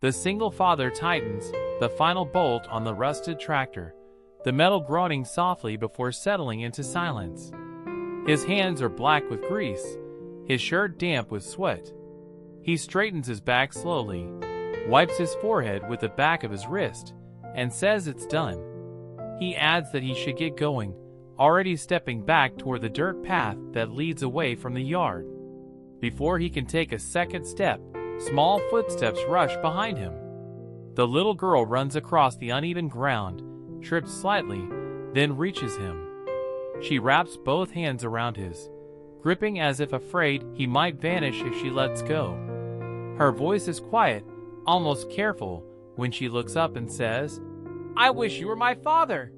The single father tightens the final bolt on the rusted tractor, the metal groaning softly before settling into silence. His hands are black with grease, his shirt damp with sweat. He straightens his back slowly, wipes his forehead with the back of his wrist, and says it's done. He adds that he should get going, already stepping back toward the dirt path that leads away from the yard. Before he can take a second step, small footsteps rush behind him. The little girl runs across the uneven ground, trips slightly, then reaches him. She wraps both hands around his, gripping as if afraid he might vanish if she lets go. Her voice is quiet, almost careful, when she looks up and says, "I wish you were my father."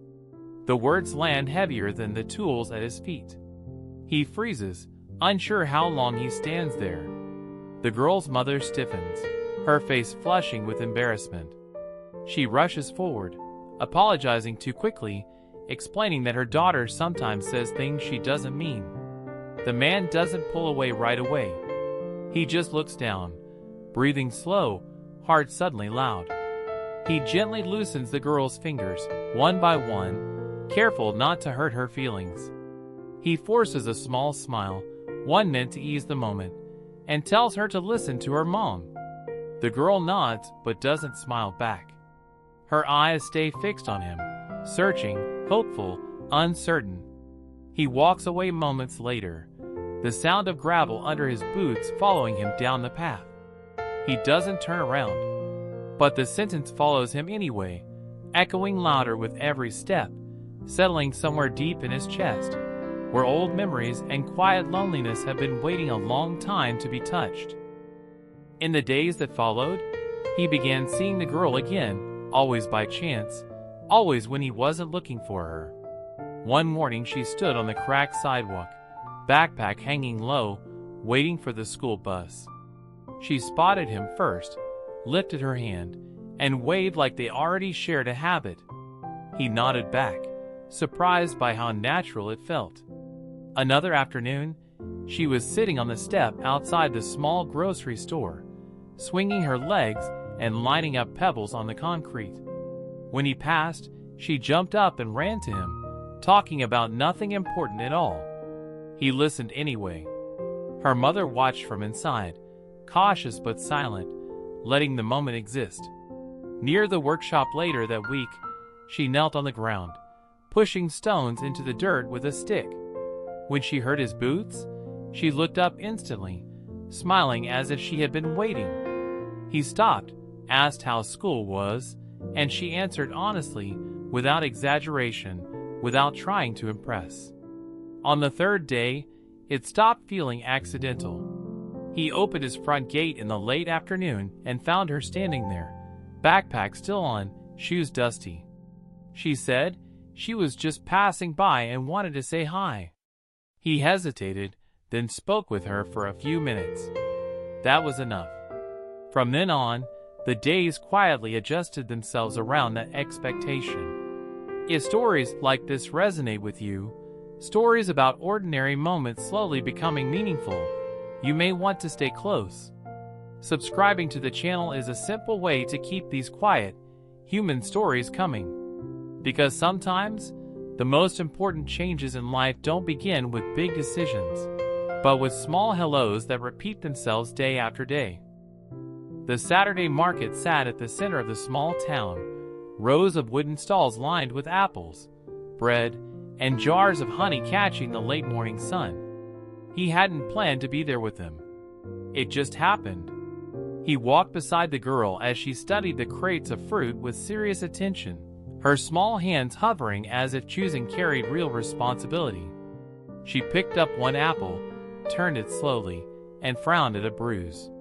The words land heavier than the tools at his feet. He freezes, unsure how long he stands there. The girl's mother stiffens, her face flushing with embarrassment. She rushes forward, apologizing too quickly, explaining that her daughter sometimes says things she doesn't mean. The man doesn't pull away right away. He just looks down, breathing slow, heart suddenly loud. He gently loosens the girl's fingers, one by one, careful not to hurt her feelings. He forces a small smile, one meant to ease the moment, and tells her to listen to her mom. The girl nods but doesn't smile back. Her eyes stay fixed on him, searching, hopeful, uncertain. He walks away moments later, the sound of gravel under his boots following him down the path. He doesn't turn around, but the sentence follows him anyway, echoing louder with every step, settling somewhere deep in his chest, where old memories and quiet loneliness have been waiting a long time to be touched. In the days that followed, he began seeing the girl again, always by chance, always when he wasn't looking for her. One morning she stood on the cracked sidewalk, backpack hanging low, waiting for the school bus. She spotted him first, lifted her hand, and waved like they already shared a habit. He nodded back, surprised by how natural it felt. Another afternoon, she was sitting on the step outside the small grocery store, swinging her legs and lining up pebbles on the concrete. When he passed, she jumped up and ran to him, talking about nothing important at all. He listened anyway. Her mother watched from inside, cautious but silent, letting the moment exist. Near the workshop later that week, she knelt on the ground, pushing stones into the dirt with a stick. When she heard his boots, she looked up instantly, smiling as if she had been waiting. He stopped, asked how school was, and she answered honestly, without exaggeration, without trying to impress. On the third day, it stopped feeling accidental. He opened his front gate in the late afternoon and found her standing there, backpack still on, shoes dusty. She said she was just passing by and wanted to say hi. He hesitated, then spoke with her for a few minutes. That was enough. From then on, the days quietly adjusted themselves around that expectation. If stories like this resonate with you, stories about ordinary moments slowly becoming meaningful, you may want to stay close. Subscribing to the channel is a simple way to keep these quiet, human stories coming. Because sometimes, the most important changes in life don't begin with big decisions, but with small hellos that repeat themselves day after day. The Saturday market sat at the center of the small town, rows of wooden stalls lined with apples, bread, and jars of honey catching the late morning sun. He hadn't planned to be there with them. It just happened. He walked beside the girl as she studied the crates of fruit with serious attention, her small hands hovering as if choosing carried real responsibility. She picked up one apple, turned it slowly, and frowned at a bruise.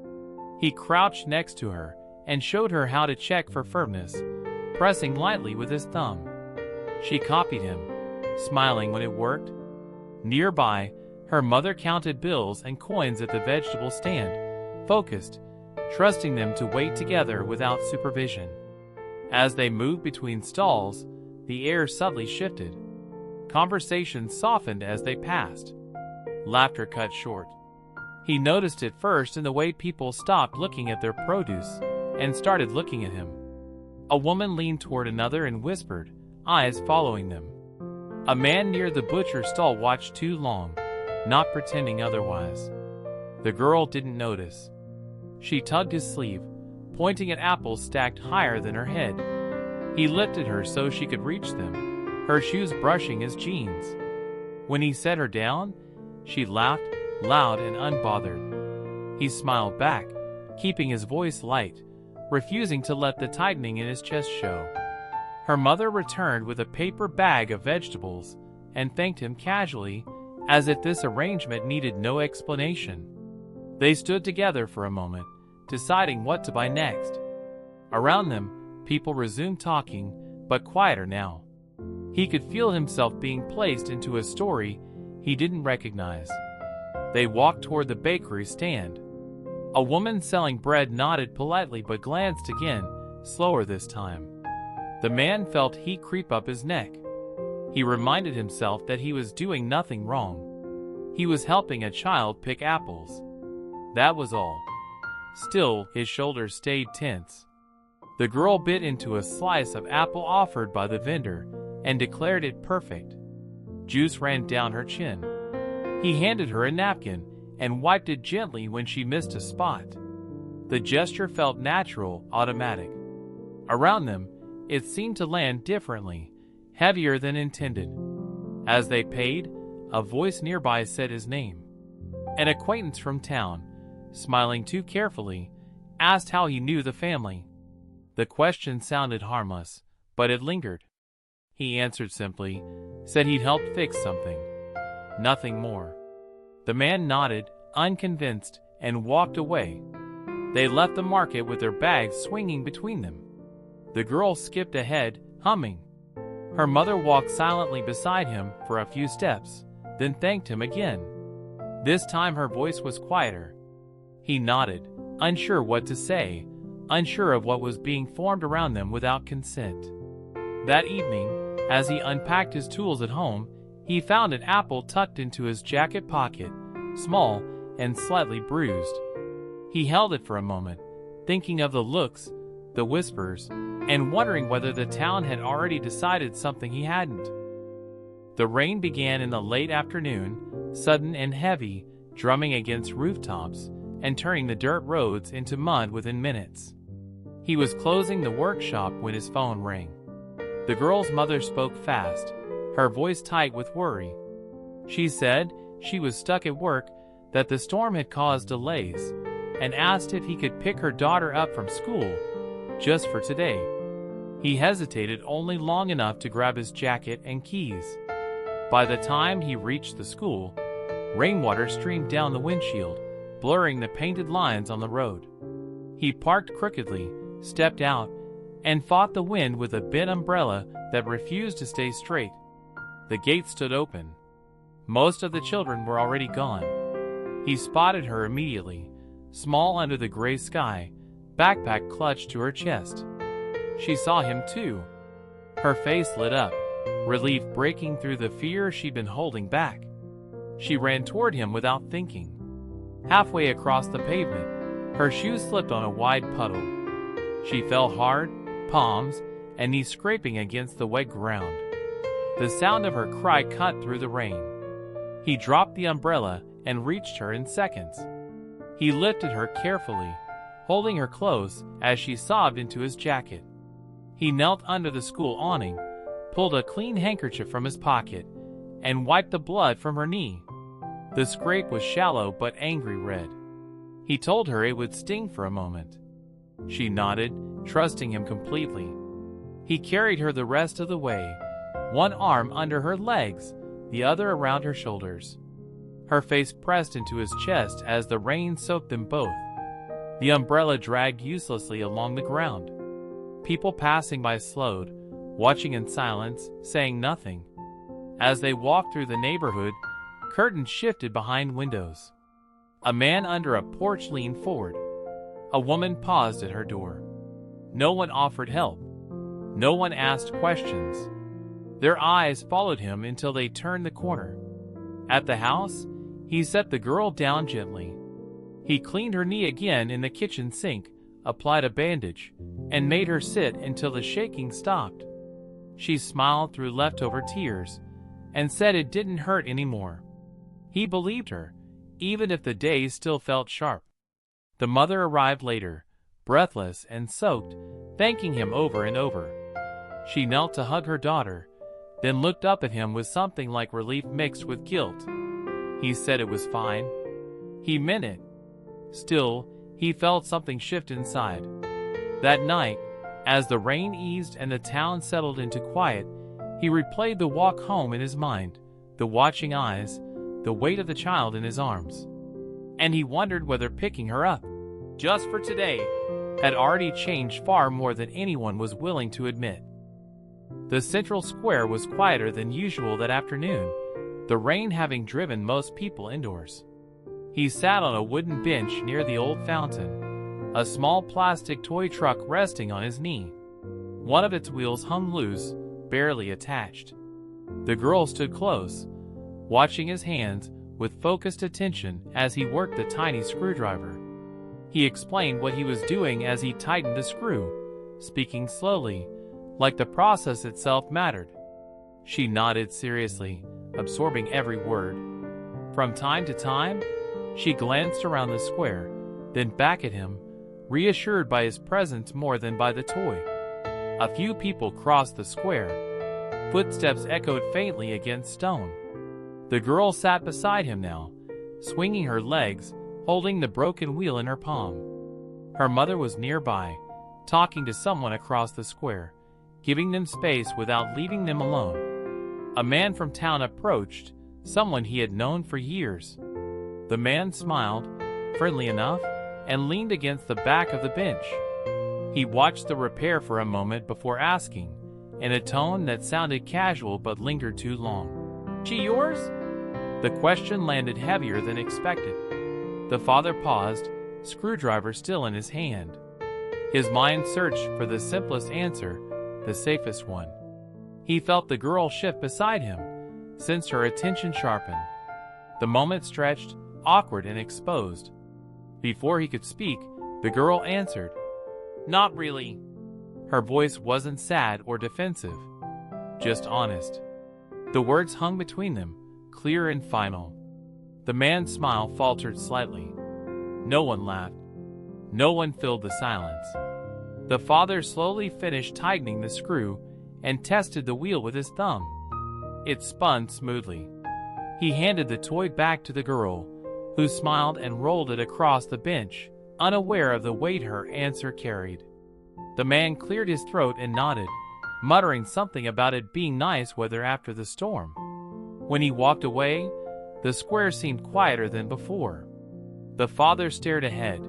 He crouched next to her and showed her how to check for firmness, pressing lightly with his thumb. She copied him, smiling when it worked. Nearby, her mother counted bills and coins at the vegetable stand, focused, trusting them to wait together without supervision. As they moved between stalls, the air subtly shifted. Conversations softened as they passed. Laughter cut short. He noticed it first in the way people stopped looking at their produce, and started looking at him. A woman leaned toward another and whispered, eyes following them. A man near the butcher stall watched too long, not pretending otherwise. The girl didn't notice. She tugged his sleeve, pointing at apples stacked higher than her head. He lifted her so she could reach them, her shoes brushing his jeans. When he set her down, she laughed, loud and unbothered. He smiled back, keeping his voice light, refusing to let the tightening in his chest show. Her mother returned with a paper bag of vegetables and thanked him casually, as if this arrangement needed no explanation. They stood together for a moment, deciding what to buy next. Around them, people resumed talking, but quieter now. He could feel himself being placed into a story he didn't recognize. They walked toward the bakery stand. A woman selling bread nodded politely but glanced again, slower this time. The man felt heat creep up his neck. He reminded himself that he was doing nothing wrong. He was helping a child pick apples. That was all. Still, his shoulders stayed tense. The girl bit into a slice of apple offered by the vendor and declared it perfect. Juice ran down her chin. He handed her a napkin and wiped it gently when she missed a spot. The gesture felt natural, automatic. Around them, it seemed to land differently, heavier than intended. As they paid, a voice nearby said his name. An acquaintance from town, smiling too carefully, asked how he knew the family. The question sounded harmless, but it lingered. He answered simply, said he'd helped fix something. Nothing more. The man nodded, unconvinced, and walked away. They left the market with their bags swinging between them. The girl skipped ahead, humming. Her mother walked silently beside him for a few steps, then thanked him again. This time her voice was quieter. He nodded, unsure what to say, unsure of what was being formed around them without consent. That evening, as he unpacked his tools at home, he found an apple tucked into his jacket pocket, small and slightly bruised. He held it for a moment, thinking of the looks, the whispers, and wondering whether the town had already decided something he hadn't. The rain began in the late afternoon, sudden and heavy, drumming against rooftops and turning the dirt roads into mud within minutes. He was closing the workshop when his phone rang. The girl's mother spoke fast, her voice tight with worry. She said she was stuck at work, that the storm had caused delays, and asked if he could pick her daughter up from school, just for today. He hesitated only long enough to grab his jacket and keys. By the time he reached the school, rainwater streamed down the windshield, blurring the painted lines on the road. He parked crookedly, stepped out, and fought the wind with a bent umbrella that refused to stay straight. The gate stood open. Most of the children were already gone. He spotted her immediately, small under the gray sky, backpack clutched to her chest. She saw him too. Her face lit up, relief breaking through the fear she'd been holding back. She ran toward him without thinking. Halfway across the pavement, her shoes slipped on a wide puddle. She fell hard, palms and knees scraping against the wet ground. The sound of her cry cut through the rain. He dropped the umbrella and reached her in seconds. He lifted her carefully, holding her close as she sobbed into his jacket. He knelt under the school awning, pulled a clean handkerchief from his pocket, and wiped the blood from her knee. The scrape was shallow but angry red. He told her it would sting for a moment. She nodded, trusting him completely. He carried her the rest of the way, one arm under her legs, the other around her shoulders. Her face pressed into his chest as the rain soaked them both. The umbrella dragged uselessly along the ground. People passing by slowed, watching in silence, saying nothing. As they walked through the neighborhood, curtains shifted behind windows. A man under a porch leaned forward. A woman paused at her door. No one offered help. No one asked questions. Their eyes followed him until they turned the corner. At the house, he set the girl down gently. He cleaned her knee again in the kitchen sink, applied a bandage, and made her sit until the shaking stopped. She smiled through leftover tears and said it didn't hurt anymore. He believed her, even if the days still felt sharp. The mother arrived later, breathless and soaked, thanking him over and over. She knelt to hug her daughter, then looked up at him with something like relief mixed with guilt. He said it was fine. He meant it. Still, he felt something shift inside. That night, as the rain eased and the town settled into quiet, he replayed the walk home in his mind, the watching eyes, the weight of the child in his arms. And he wondered whether picking her up, just for today, had already changed far more than anyone was willing to admit. The central square was quieter than usual that afternoon, the rain having driven most people indoors. He sat on a wooden bench near the old fountain, a small plastic toy truck resting on his knee. One of its wheels hung loose, barely attached. The girl stood close, watching his hands with focused attention as he worked the tiny screwdriver. He explained what he was doing as he tightened the screw, speaking slowly, like the process itself mattered. She nodded seriously, absorbing every word. From time to time, she glanced around the square, then back at him, reassured by his presence more than by the toy. A few people crossed the square. Footsteps echoed faintly against stone. The girl sat beside him now, swinging her legs, holding the broken wheel in her palm. Her mother was nearby, talking to someone across the square, giving them space without leaving them alone. A man from town approached, someone he had known for years. The man smiled, friendly enough, and leaned against the back of the bench. He watched the repair for a moment before asking, in a tone that sounded casual but lingered too long, "She yours?" The question landed heavier than expected. The father paused, screwdriver still in his hand. His mind searched for the simplest answer, the safest one. He felt the girl shift beside him, sensed her attention sharpen. The moment stretched, awkward and exposed. Before he could speak, the girl answered, "Not really." Her voice wasn't sad or defensive, just honest. The words hung between them, clear and final. The man's smile faltered slightly. No one laughed. No one filled the silence. The father slowly finished tightening the screw and tested the wheel with his thumb. It spun smoothly. He handed the toy back to the girl, who smiled and rolled it across the bench, unaware of the weight her answer carried. The man cleared his throat and nodded, muttering something about it being nice weather after the storm. When he walked away, the square seemed quieter than before. The father stared ahead,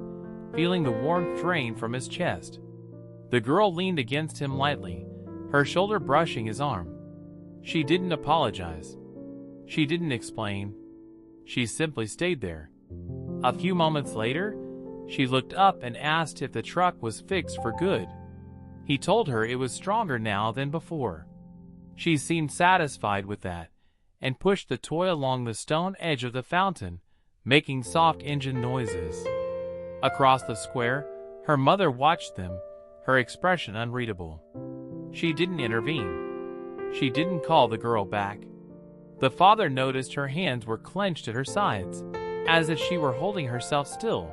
feeling the warmth drain from his chest. The girl leaned against him lightly, her shoulder brushing his arm. She didn't apologize. She didn't explain. She simply stayed there. A few moments later, she looked up and asked if the truck was fixed for good. He told her it was stronger now than before. She seemed satisfied with that, and pushed the toy along the stone edge of the fountain, making soft engine noises. Across the square, her mother watched them, her expression unreadable. She didn't intervene. She didn't call the girl back. The father noticed her hands were clenched at her sides, as if she were holding herself still.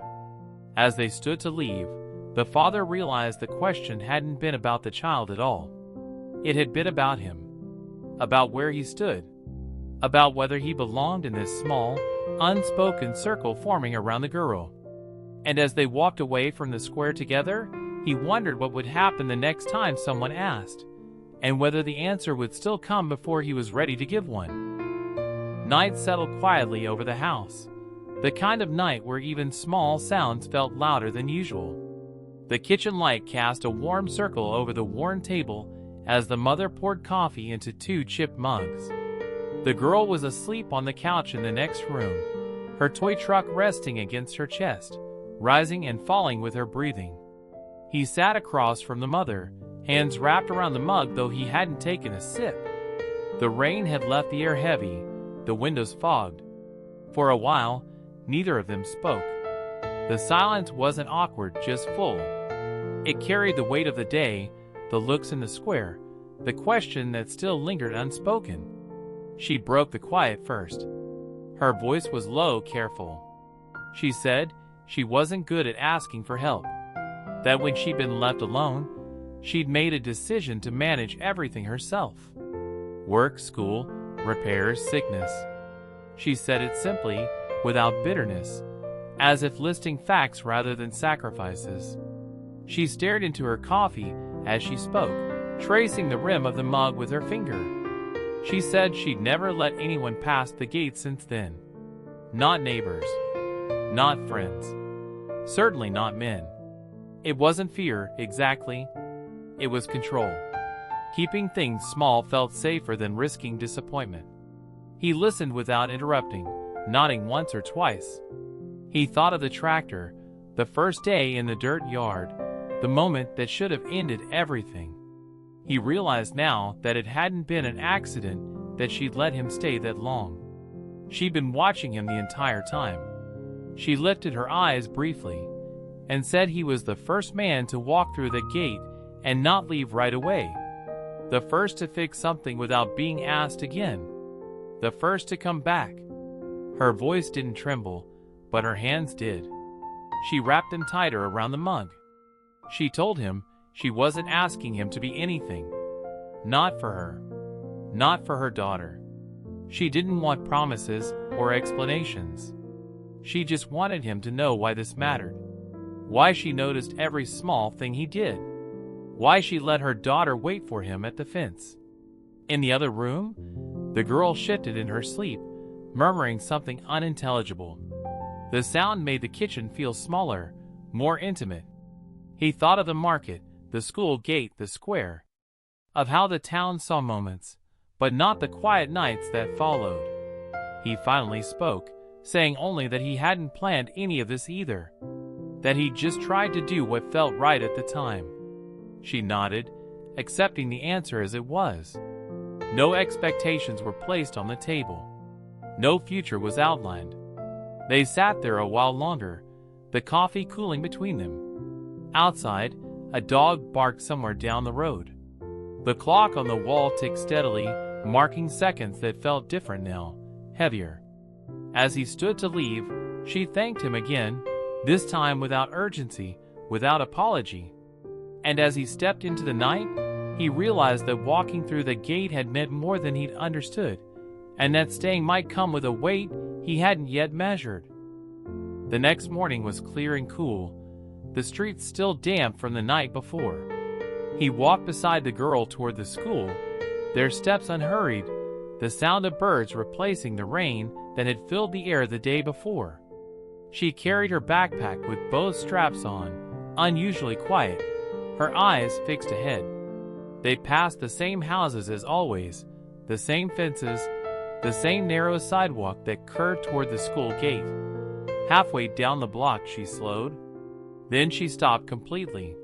As they stood to leave, the father realized the question hadn't been about the child at all. It had been about him, about where he stood, about whether he belonged in this small, unspoken circle forming around the girl. And as they walked away from the square together, he wondered what would happen the next time someone asked, and whether the answer would still come before he was ready to give one. Night settled quietly over the house, the kind of night where even small sounds felt louder than usual. The kitchen light cast a warm circle over the worn table as the mother poured coffee into 2 chipped mugs. The girl was asleep on the couch in the next room, her toy truck resting against her chest, rising and falling with her breathing. He sat across from the mother, hands wrapped around the mug though he hadn't taken a sip. The rain had left the air heavy, the windows fogged. For a while, neither of them spoke. The silence wasn't awkward, just full. It carried the weight of the day, the looks in the square, the question that still lingered unspoken. She broke the quiet first. Her voice was low, careful. She said she wasn't good at asking for help. That when she'd been left alone, she'd made a decision to manage everything herself. Work, school, repairs, sickness. She said it simply, without bitterness, as if listing facts rather than sacrifices. She stared into her coffee as she spoke, tracing the rim of the mug with her finger. She said she'd never let anyone pass the gate since then. Not neighbors. Not friends. Certainly not men. It wasn't fear, exactly. It was control. Keeping things small felt safer than risking disappointment. He listened without interrupting, nodding once or twice. He thought of the tractor, the first day in the dirt yard, the moment that should have ended everything. He realized now that it hadn't been an accident that she'd let him stay that long. She'd been watching him the entire time. She lifted her eyes briefly and said he was the first man to walk through the gate and not leave right away. The first to fix something without being asked again. The first to come back. Her voice didn't tremble, but her hands did. She wrapped them tighter around the mug. She told him she wasn't asking him to be anything. Not for her. Not for her daughter. She didn't want promises or explanations. She just wanted him to know why this mattered. Why she noticed every small thing he did. Why she let her daughter wait for him at the fence. In the other room, the girl shifted in her sleep, murmuring something unintelligible. The sound made the kitchen feel smaller, more intimate. He thought of the market, the school gate, the square. Of how the town saw moments, but not the quiet nights that followed. He finally spoke, saying only that he hadn't planned any of this either. That he'd just tried to do what felt right at the time. She nodded, accepting the answer as it was. No expectations were placed on the table. No future was outlined. They sat there a while longer, the coffee cooling between them. Outside, a dog barked somewhere down the road. The clock on the wall ticked steadily, marking seconds that felt different now, heavier. As he stood to leave, she thanked him again, this time without urgency, without apology. And as he stepped into the night, he realized that walking through the gate had meant more than he'd understood, and that staying might come with a weight he hadn't yet measured. The next morning was clear and cool, the streets still damp from the night before. He walked beside the girl toward the school, their steps unhurried, the sound of birds replacing the rain that had filled the air the day before. She carried her backpack with both straps on, unusually quiet, her eyes fixed ahead. They passed the same houses as always, the same fences, the same narrow sidewalk that curved toward the school gate. Halfway down the block she slowed. Then she stopped completely.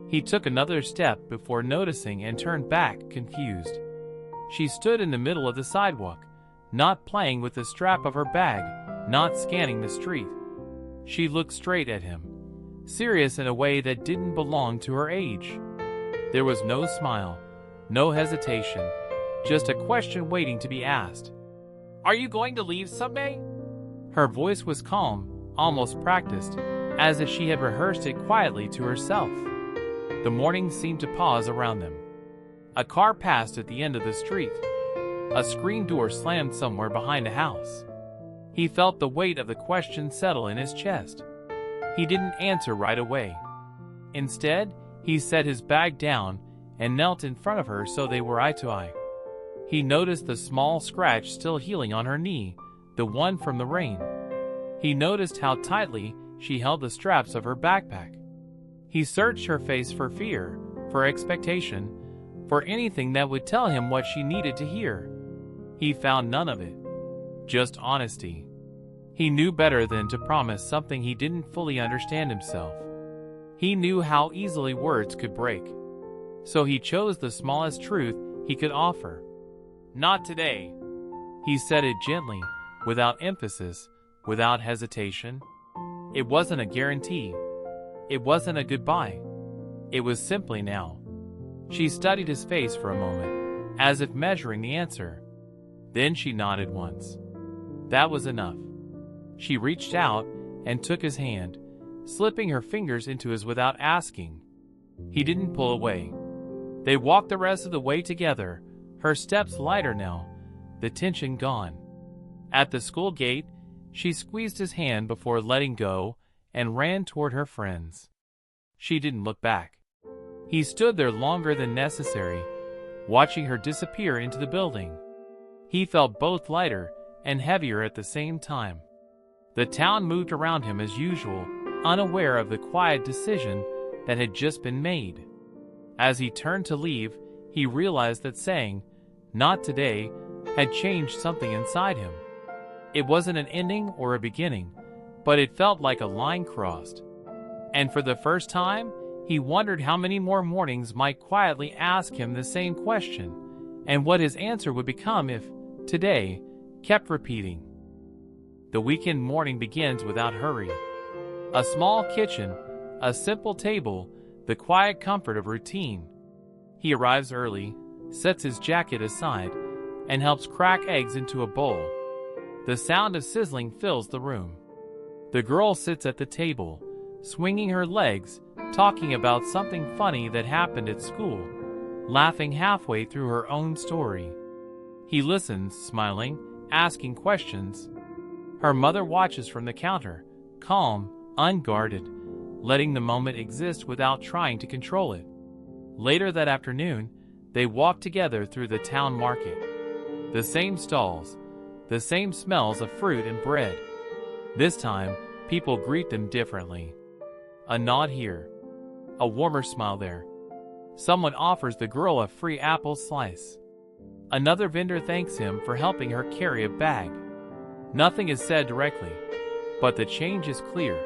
He took another step before noticing and turned back, confused. She stood in the middle of the sidewalk, not playing with the strap of her bag, not scanning the street. She looked straight at him, serious in a way that didn't belong to her age. There was no smile, no hesitation, just a question waiting to be asked. "Are you going to leave someday?" Her voice was calm, almost practiced, as if she had rehearsed it quietly to herself. The morning seemed to pause around them. A car passed at the end of the street. A screen door slammed somewhere behind a house. He felt the weight of the question settle in his chest. He didn't answer right away. Instead, he set his bag down and knelt in front of her so they were eye to eye. He noticed the small scratch still healing on her knee, the one from the rain. He noticed how tightly she held the straps of her backpack. He searched her face for fear, for expectation, for anything that would tell him what she needed to hear. He found none of it. Just honesty. He knew better than to promise something he didn't fully understand himself. He knew how easily words could break. So he chose the smallest truth he could offer. "Not today." He said it gently, without emphasis, without hesitation. It wasn't a guarantee. It wasn't a goodbye. It was simply now. She studied his face for a moment, as if measuring the answer. Then she nodded once. That was enough. She reached out and took his hand, slipping her fingers into his without asking. He didn't pull away. They walked the rest of the way together, her steps lighter now, the tension gone. At the school gate, she squeezed his hand before letting go and ran toward her friends. She didn't look back. He stood there longer than necessary, watching her disappear into the building. He felt both lighter and heavier at the same time. The town moved around him as usual, unaware of the quiet decision that had just been made. As he turned to leave, he realized that saying, "Not today," had changed something inside him. It wasn't an ending or a beginning, but it felt like a line crossed. And for the first time, he wondered how many more mornings might quietly ask him the same question, and what his answer would become if "today" kept repeating. The weekend morning begins without hurry. A small kitchen, a simple table, the quiet comfort of routine. He arrives early, sets his jacket aside, and helps crack eggs into a bowl. The sound of sizzling fills the room. The girl sits at the table, swinging her legs, talking about something funny that happened at school, laughing halfway through her own story. He listens, smiling, asking questions. Her mother watches from the counter, calm, unguarded, letting the moment exist without trying to control it. Later that afternoon, they walk together through the town market. The same stalls, the same smells of fruit and bread. This time, people greet them differently. A nod here, a warmer smile there. Someone offers the girl a free apple slice. Another vendor thanks him for helping her carry a bag. Nothing is said directly, but the change is clear.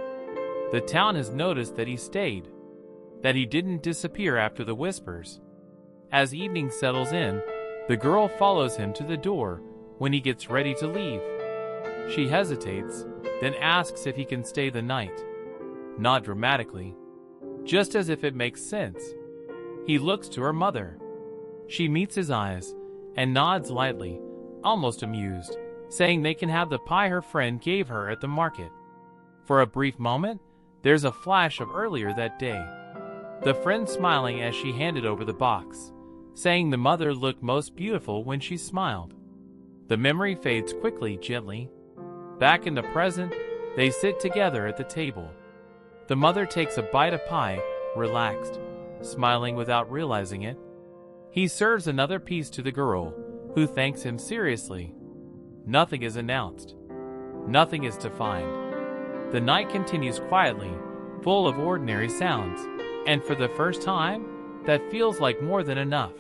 The town has noticed that he stayed, that he didn't disappear after the whispers. As evening settles in, the girl follows him to the door when he gets ready to leave. She hesitates, then asks if he can stay the night. Not dramatically, just as if it makes sense. He looks to her mother. She meets his eyes and nods lightly, almost amused, saying they can have the pie her friend gave her at the market. For a brief moment, there's a flash of earlier that day. The friend smiling as she handed over the box, saying the mother looked most beautiful when she smiled. The memory fades quickly, gently. Back in the present, they sit together at the table. The mother takes a bite of pie, relaxed, smiling without realizing it. He serves another piece to the girl, who thanks him seriously. Nothing is announced. Nothing is defined. The night continues quietly, full of ordinary sounds, and for the first time, that feels like more than enough.